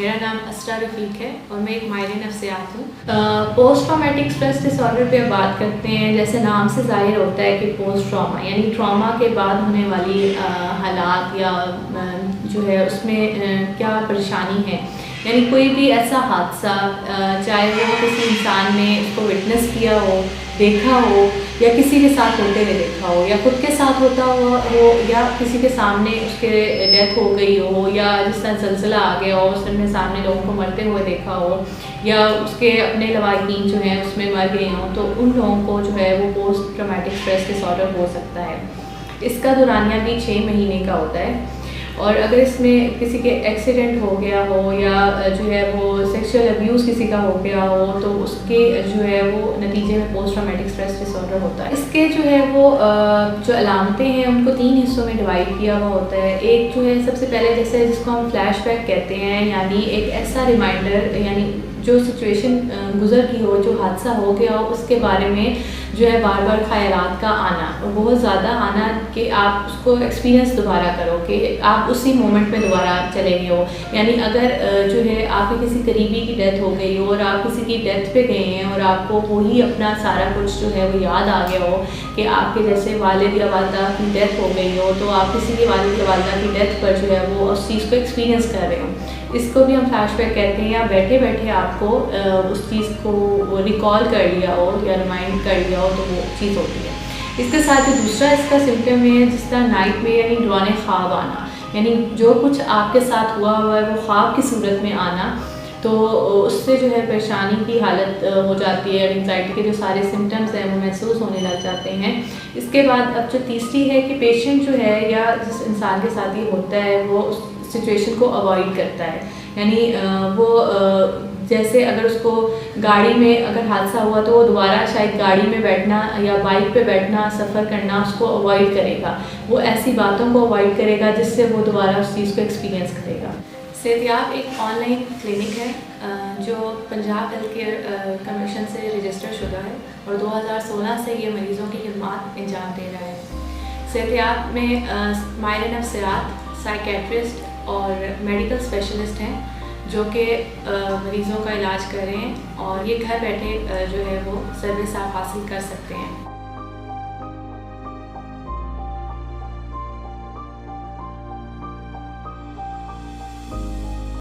मेरा नाम अस्रा रफ़ीक है और मैं एक माहिर नफ्सियात हूँ। पोस्ट ट्रॉमेटिक स्ट्रेस डिसऑर्डर पे बात करते हैं। जैसे नाम से ज़ाहिर होता है कि पोस्ट ट्रॉमा यानी ट्रॉमा के बाद होने वाली हालात या जो है उसमें क्या परेशानी है। यानी कोई भी ऐसा हादसा चाहे वो किसी इंसान ने उसको विटनेस किया हो, देखा हो या किसी के साथ होते हुए देखा हो या खुद के साथ होता हुआ हो या किसी के सामने उसके डेथ हो गई हो या जिस तरह ज़लज़ला आ गया हो उसने सामने लोगों को मरते हुए देखा हो या उसके अपने लवाकिन जो हैं उसमें मर गए हों, तो उन लोगों को जो है वो पोस्ट ट्रॉमेटिक स्ट्रेस डिसऑर्डर हो सकता है। इसका दौरानिया भी 6 महीने का होता है और अगर इसमें किसी के एक्सीडेंट हो गया हो या जो है वो सेक्सुअल अब्यूज़ किसी का हो गया हो तो उसके जो है वो नतीजे में पोस्ट ट्रॉमेटिक स्ट्रेस डिसऑर्डर होता है। इसके जो है वो जो अलामतें हैं उनको 3 हिस्सों में डिवाइड किया हुआ होता है। एक जो है सबसे पहले जैसे जिसको हम फ्लैशबैक कहते हैं, यानी एक ऐसा रिमाइंडर यानी जो सिचुएशन गुज़र की हो, जो हादसा हो गया हो उसके बारे में जो है बार बार ख़यालात का आना और बहुत ज़्यादा आना कि आप उसको एक्सपीरियंस दोबारा करो कि आप उसी मोमेंट में दोबारा चले गए हो। यानी अगर जो है आपकी किसी करीबी की डेथ हो गई हो और आप किसी की डेथ पे गए हैं और आपको वही अपना सारा कुछ जो है वो याद आ गया हो कि आपके जैसे वालिद या वालिदा की डेथ हो गई हो, तो आप किसी के वालिद या वालिदा की डेथ पर जो है वो उस चीज़ को एक्सपीरियंस कर रहे हो, इसको भी हम फ्लैशबैक कहते हैं। या बैठे बैठे आपको उस चीज़ को रिकॉल कर लिया हो या रिमाइंड कर लिया हो तो वो चीज़ होती है। इसके साथ जो दूसरा इसका सिम्पटम है जिस तरह नाइट में यानी डरावने ख्वाब आना, यानी जो कुछ आपके साथ हुआ हुआ है वो ख्वाब की सूरत में आना, तो उससे जो है परेशानी की हालत हो जाती है। एंग्जाइटी के जो सारे सिम्टम्स हैं वो महसूस होने लग जाते हैं। इसके बाद अब जो तीसरी है कि पेशेंट जो है या जिस इंसान के साथ ये होता है वो उस सिचुएशन को अवॉइड करता है। यानी वो जैसे अगर उसको गाड़ी में अगर हादसा हुआ तो वो दोबारा शायद गाड़ी में बैठना या बाइक पे बैठना, सफ़र करना उसको अवॉइड करेगा। वो ऐसी बातों को अवॉइड करेगा जिससे वो दोबारा उस चीज़ को एक्सपीरियंस करेगा। सेहतियाब एक ऑनलाइन क्लिनिक है जो पंजाब हेल्थ केयर कमीशन से रजिस्टर शुदा है और 2016 से ये मरीज़ों की खिदमत अंजाम दे रहा है। सेहतियाब में माहिर नफ्सियात, साइकेट्रिस्ट और मेडिकल स्पेशलिस्ट हैं जो कि मरीज़ों का इलाज कर रहे हैं और ये घर बैठे जो है वो सर्विस आप हासिल कर सकते हैं।